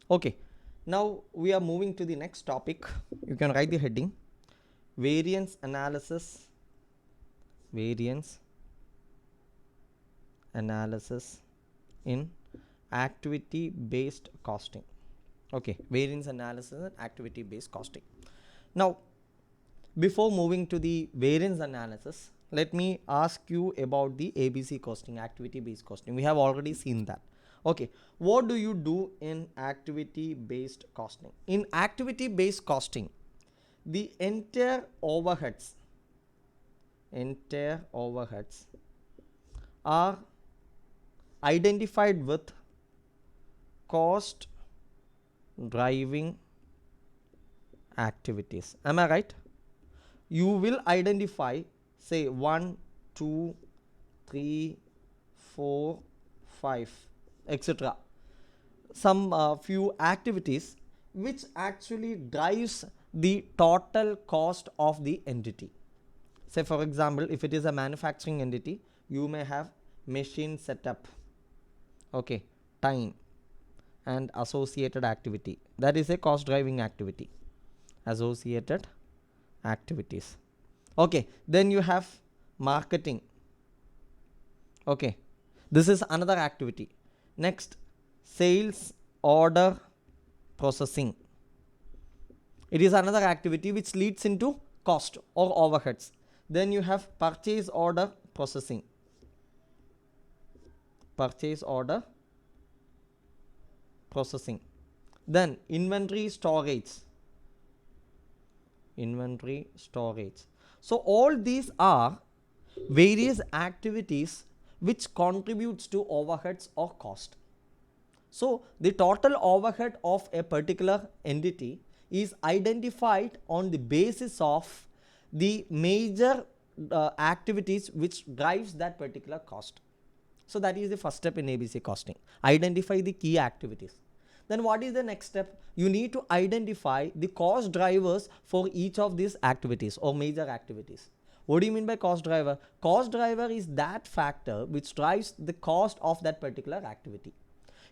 Okay, now we are moving to the next topic. You can write the heading variance analysis, variance analysis in activity based costing. Okay, variance analysis and activity based costing. Now, before moving to the variance analysis, let me ask you about the ABC costing, activity based costing. We have already seen that. Okay, what do you do in activity based costing? In activity based costing, the entire overheads are identified with cost driving activities. Am I right? You will identify, say, 1, 2, 3, 4, 5, etc. Some few activities which actually drives the total cost of the entity. Say for example, if it is a manufacturing entity, you may have machine setup, okay, time and associated activity. That is a cost driving activity, associated activities. Okay, then you have marketing. Okay, this is another activity. Next, sales order processing. It is another activity which leads into cost or overheads. Then you have purchase order processing. Purchase order processing. Then inventory storage. Inventory storage. So all these are various activities which contributes to overheads or cost. So the total overhead of a particular entity is identified on the basis of the major activities which drives that particular cost. So that is the first step in ABC costing. Identify the key activities. Then what is the next step? You need to identify the cost drivers for each of these activities or major activities. What do you mean by cost driver? Cost driver is that factor which drives the cost of that particular activity.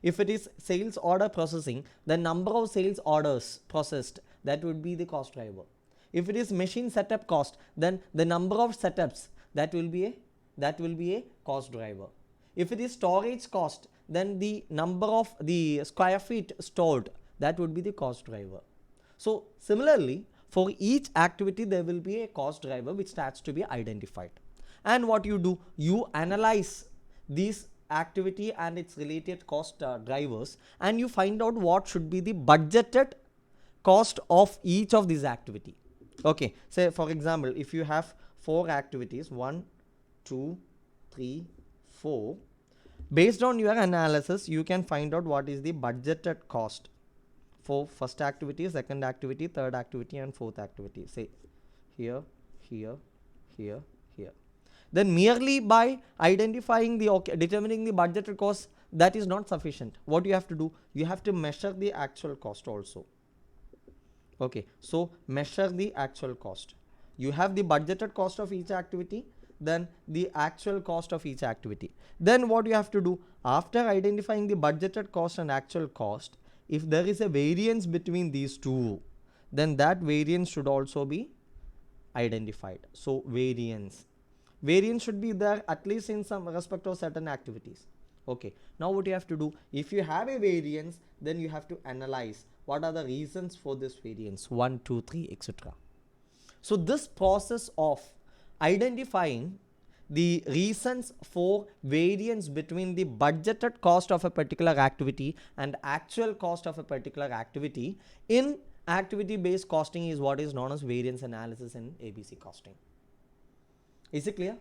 If it is sales order processing, the number of sales orders processed, that would be the cost driver. If it is machine setup cost, then the number of setups, that will be a cost driver. If it is storage cost, then the number of the square feet stored, that would be the cost driver. So similarly, for each activity there will be a cost driver which starts to be identified. And what you do, you analyze these activity and its related cost drivers, and you find out what should be the budgeted cost of each of these activity. Okay, say for example, if you have 4 activities, 1, 2, 3, 4, based on your analysis you can find out what is the budgeted cost for first activity, second activity, third activity and fourth activity. Say here, here, here, here. Then merely by identifying the determining the budgeted cost, that is not sufficient. What you have to do, you have to measure the actual cost also. Okay, so measure the actual cost. You have the budgeted cost of each activity, then the actual cost of each activity. Then what you have to do, after identifying the budgeted cost and actual cost, if there is a variance between these two, then that variance should also be identified. So variance should be there at least in some respect of certain activities. Okay, now what you have to do, if you have a variance, then you have to analyze what are the reasons for this variance, 1, 2, 3, etc. So this process of identifying the reasons for variance between the budgeted cost of a particular activity and actual cost of a particular activity in activity based costing is what is known as variance analysis in ABC costing. Is it clear?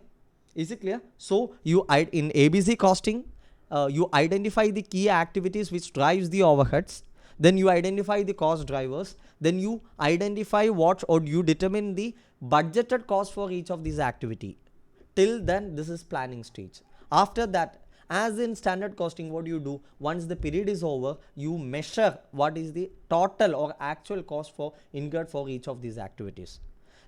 Is it clear? So you in ABC costing, you identify the key activities which drives the overheads, then you identify the cost drivers, then you identify what, or you determine the budgeted cost for each of these activity. Till then this is planning stage. After that, as in standard costing, what do you do? Once the period is over, you measure what is the total or actual cost for incurred for each of these activities.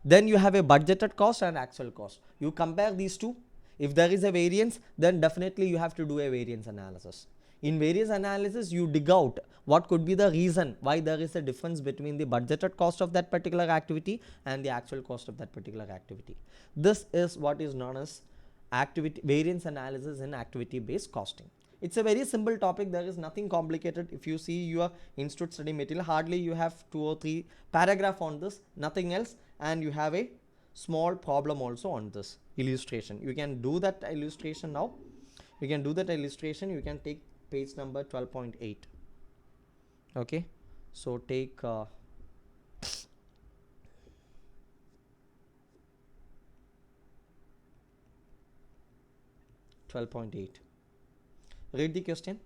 Then you have a budgeted cost and actual cost. You compare these two. If there is a variance, then definitely you have to do a variance analysis. In variance analysis, you dig out what could be the reason why there is a difference between the budgeted cost of that particular activity and the actual cost of that particular activity. This is what is known as activity variance analysis in activity based costing. It's a very simple topic. There is nothing complicated. If you see your institute study material, hardly you have 2 or 3 paragraph on this, nothing else, and you have a small problem also on this illustration. You can do that illustration now. You can do that illustration. You can take page number 12.8. Okay, so take 12.8. Read the question.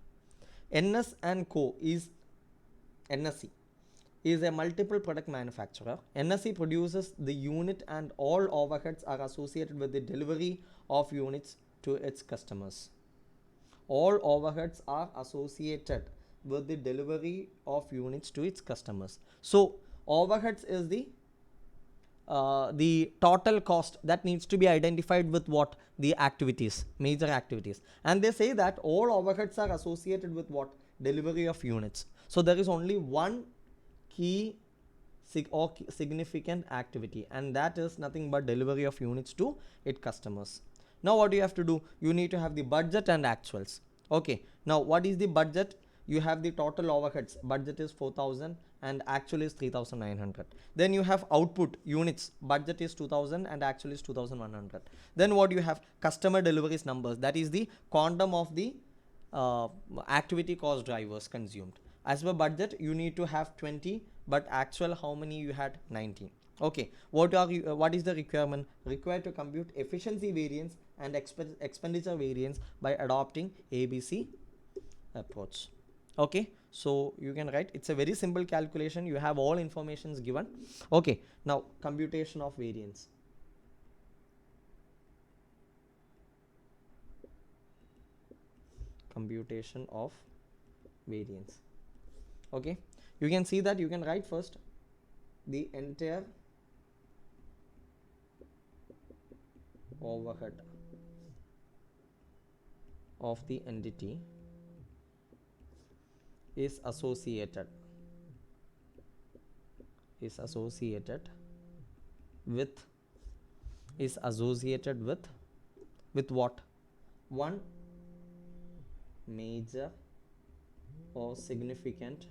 NS and Co is NSC is a multiple product manufacturer. NSC produces the unit and all overheads are associated with the delivery of units to its customers. All overheads are associated with the delivery of units to its customers. So overheads is the total cost that needs to be identified with what? The activities, major activities. And they say that all overheads are associated with what? Delivery of units. So there is only one key or significant activity, and that is nothing but delivery of units to its customers. Now what do you have to do? You need to have the budget and actuals. Okay, now what is the budget? You have the total overheads. Budget is 4,000 and actual is 3,900. Then you have output units. Budget is 2,000 and actual is 2,100. Then what you have? Customer deliveries numbers. That is the quantum of the activity cost drivers consumed. As per budget, you need to have 20, but actual how many you had? 19. Okay, what is the requirement? Required to compute efficiency variance and expenditure variance by adopting ABC approach. Okay, so you can write, it's a very simple calculation. You have all informations given. Okay, now computation of variance. Computation of variance. Okay, you can see that you can write first the entire overhead of the entity is associated with what? One major or significant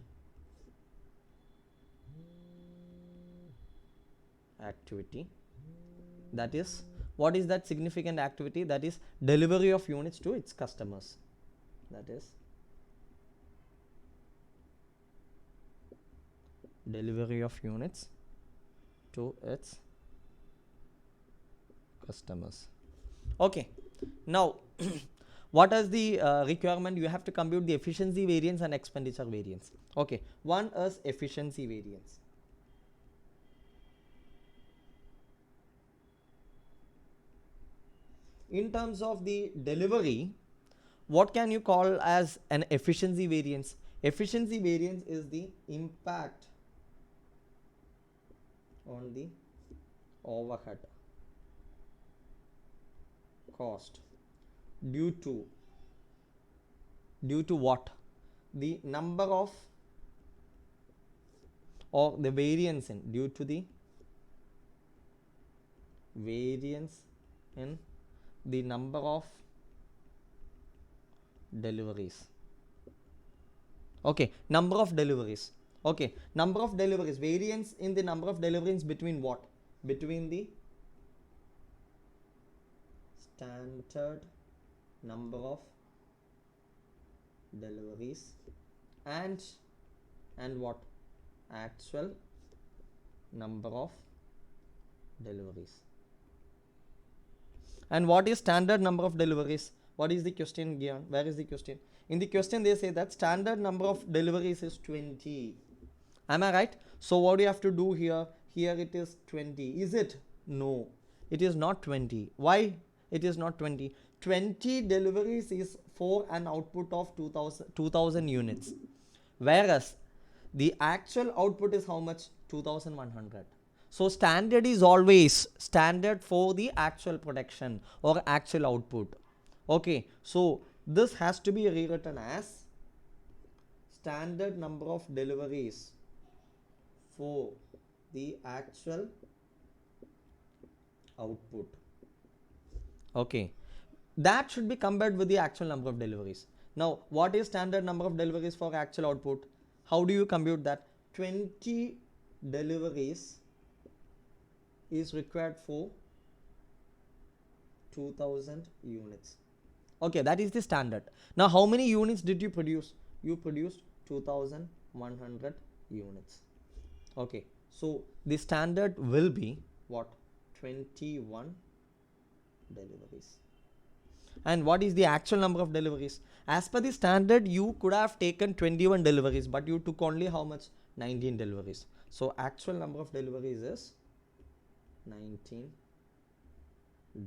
activity. That is, what is that significant activity? That is delivery of units to its customers. That is delivery of units to its customers. Okay, now what is the requirement? You have to compute the efficiency variance and expenditure variance. Okay, one is efficiency variance. In terms of the delivery, what can you call as an efficiency variance? Efficiency variance is the impact on the overhead cost due to what? The number of, or the variance in, due to the variance in the number of deliveries. Okay, number of deliveries. Okay, number of deliveries, variance in the number of deliveries between what? Between the standard number of deliveries and what? Actual number of deliveries. And what is standard number of deliveries? What is the question given? Where is the question? In the question they say that standard number of deliveries is 20. Am I right? So what do you have to do here? Here it is 20. Is it? No, it is not 20. Why it is not 20? 20 deliveries is for an output of 2000 units, whereas the actual output is how much? 2100. So standard is always standard for the actual production or actual output. Okay, so this has to be rewritten as standard number of deliveries for the actual output. Okay, that should be compared with the actual number of deliveries. Now, what is standard number of deliveries for actual output? How do you compute that? 20 deliveries is required for 2000 units. Okay, that is the standard. Now, how many units did you produce? You produced 2100 units. Okay, so the standard will be what? 21 deliveries. And what is the actual number of deliveries? As per the standard, you could have taken 21 deliveries, but you took only how much? 19 deliveries. So actual number of deliveries is 19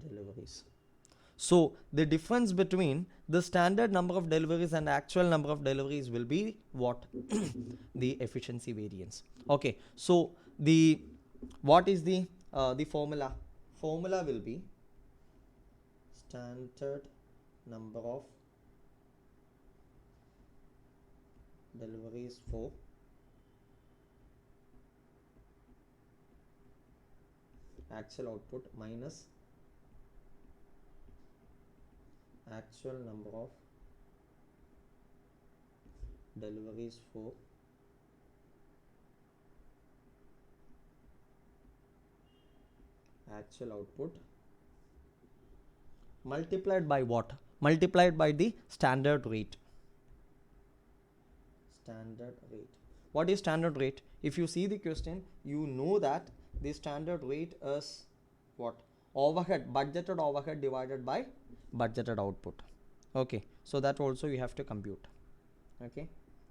deliveries. So the difference between the standard number of deliveries and actual number of deliveries will be what? The efficiency variance. Okay, so the what is the formula? Formula will be standard number of deliveries for actual output minus actual number of deliveries for actual output multiplied by what? Multiplied by the standard rate. Standard rate. What is standard rate? If you see the question, you know that the standard rate is what? Overhead, budgeted overhead divided by budgeted output. Okay, so that also you have to compute. Okay,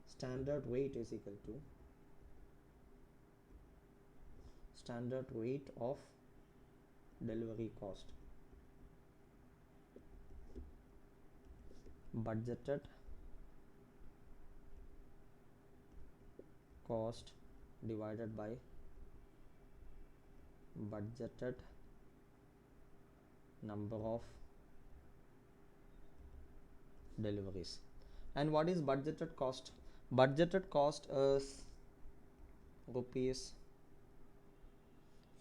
standard rate is equal to standard rate of delivery cost budgeted cost divided by budgeted number of deliveries. And what is budgeted cost? Budgeted cost is rupees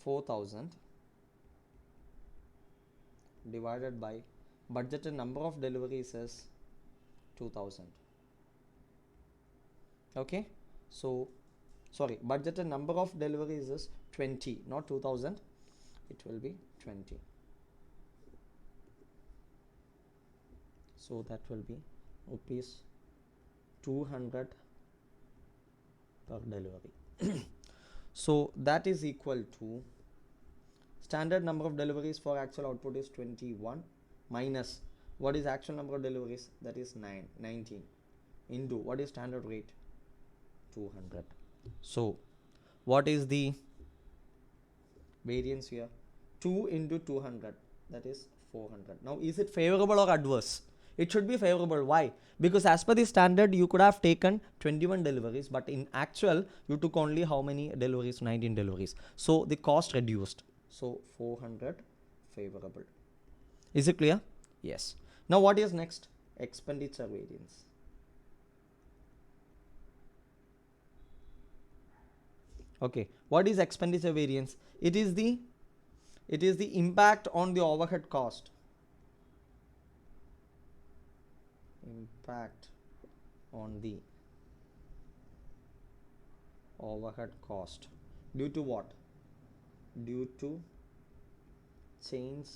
4000 divided by budgeted number of deliveries is 2000. Okay, so sorry, budgeted number of deliveries is 20, not 2000, it will be 20. So that will be rupees 200 per delivery. So that is equal to standard number of deliveries for actual output is 21 minus what is actual number of deliveries, that is 19 into what is standard rate, 200. So what is the variance here? 2 into 200, that is 400. Now is it favorable or adverse? It should be favorable. Why? Because as per the standard you could have taken 21 deliveries, but in actual you took only how many deliveries? 19 deliveries. So the cost reduced. So 400 favorable. Is it clear? Yes. Now what is next? Expenditure variance. Okay, what is expenditure variance? It is the impact on the overhead cost. Impact on the overhead cost due to what? Due to change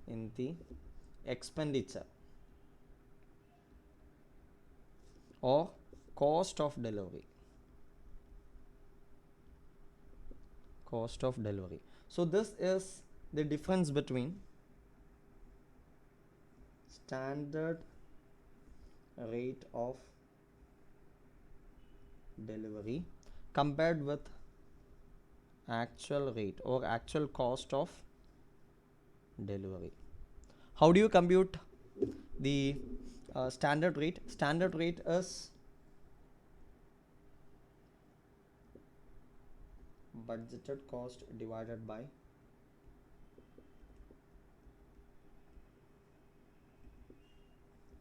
in the expenditure or cost of delivery. Cost of delivery. So this is the difference between standard rate of delivery compared with actual rate or actual cost of delivery. How do you compute the standard rate? Standard rate is budgeted cost divided by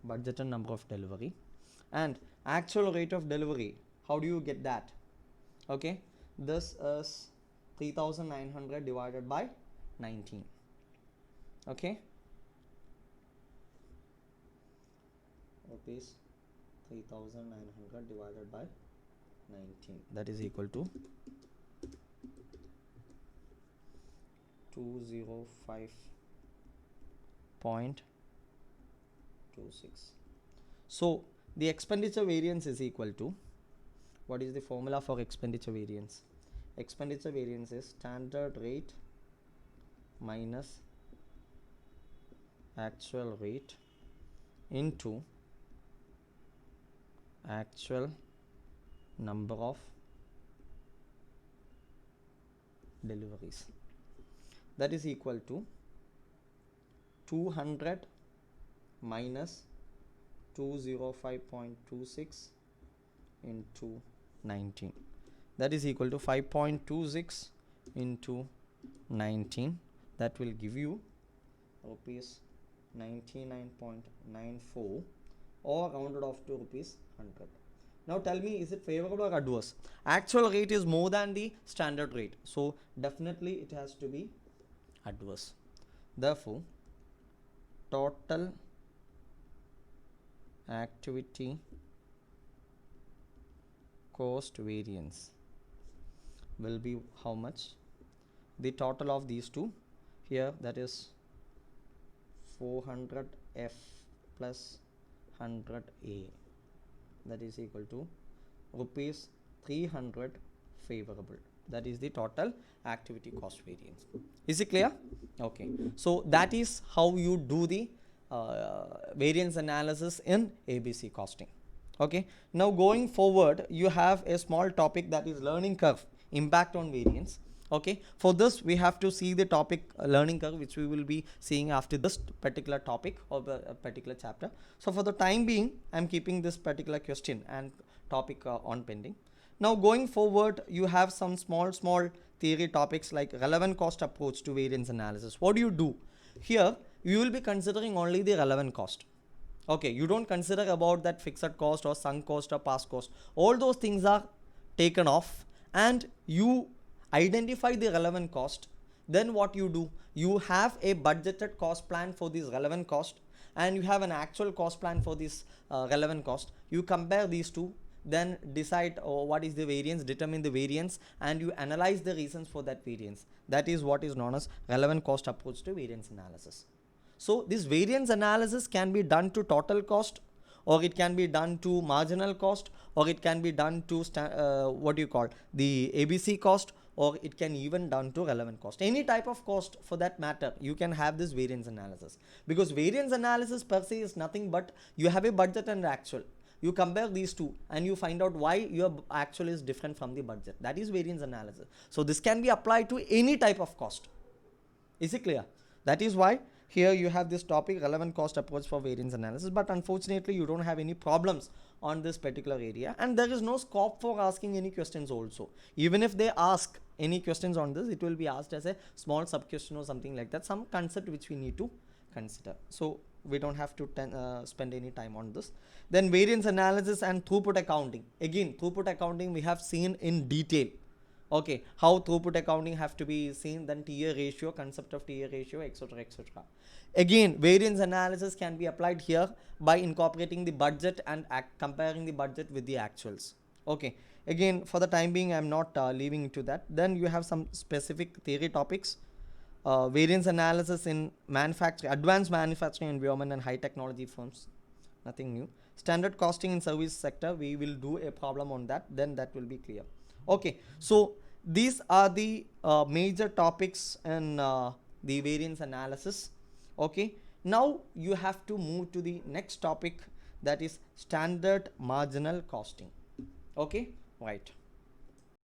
budgeted number of delivery, and actual rate of delivery, how do you get that? Okay, this is 3900 divided by 19. Okay, rupees 3900 divided by 19, that is equal to 205.26. So the expenditure variance is equal to, what is the formula for expenditure variance? Expenditure variance is standard rate minus actual rate into actual number of deliveries, that is equal to 200 minus 205.26 into 19, that is equal to 5.26 into 19, that will give you rupees 99.94 or rounded off to rupees 100. Now tell me, is it favorable or adverse? Actual rate is more than the standard rate, so definitely it has to be adverse. Therefore, total activity cost variance will be how much? The total of these two here, that is 400F plus 100A, that is equal to rupees 300 favorable. That is the total activity cost variance. Is it clear? Okay, so that is how you do the variance analysis in ABC costing. Okay, now going forward, you have a small topic, that is learning curve impact on variance. Okay, for this we have to see the topic learning curve, which we will be seeing after this particular topic or a particular chapter. So for the time being, I am keeping this particular question and topic on pending. Now going forward, you have some small theory topics like relevant cost approach to variance analysis. What do you do here? You will be considering only the relevant cost. Okay, you don't consider about that fixed cost or sunk cost or past cost. All those things are taken off, and you identify the relevant cost. Then what you do, you have a budgeted cost plan for this relevant cost, and you have an actual cost plan for this relevant cost. You compare these two, then decide what is the variance, determine the variance, and you analyze the reasons for that variance. That is what is known as relevant cost approach to variance analysis. So this variance analysis can be done to total cost, or it can be done to marginal cost, or it can be done to what do you call the ABC cost, or it can even done to relevant cost. Any type of cost for that matter, you can have this variance analysis, because variance analysis per se is nothing but you have a budget and actual. You compare these two and you find out why your actual is different from the budget. That is variance analysis. So this can be applied to any type of cost. Is it clear? That is why here you have this topic, relevant cost approach for variance analysis, but unfortunately you don't have any problems on this particular area, and there is no scope for asking any questions also. Even if they ask any questions on this, it will be asked as a small sub question or something like that, some concept which we need to consider. So we don't have to spend any time on this. Then variance analysis and throughput accounting. Again, throughput accounting we have seen in detail. Okay, how throughput accounting have to be seen, then TA ratio, concept of TA ratio, etc, etc. Again, variance analysis can be applied here by incorporating the budget and comparing the budget with the actuals. Okay, again, for the time being I am not leaving into that. Then you have some specific theory topics, variance analysis in manufacturing, advanced manufacturing environment and high technology firms, nothing new. Standard costing in service sector, we will do a problem on that, then that will be clear. Okay, so these are the major topics in the variance analysis. Okay, now you have to move to the next topic, that is standard marginal costing. Okay, right.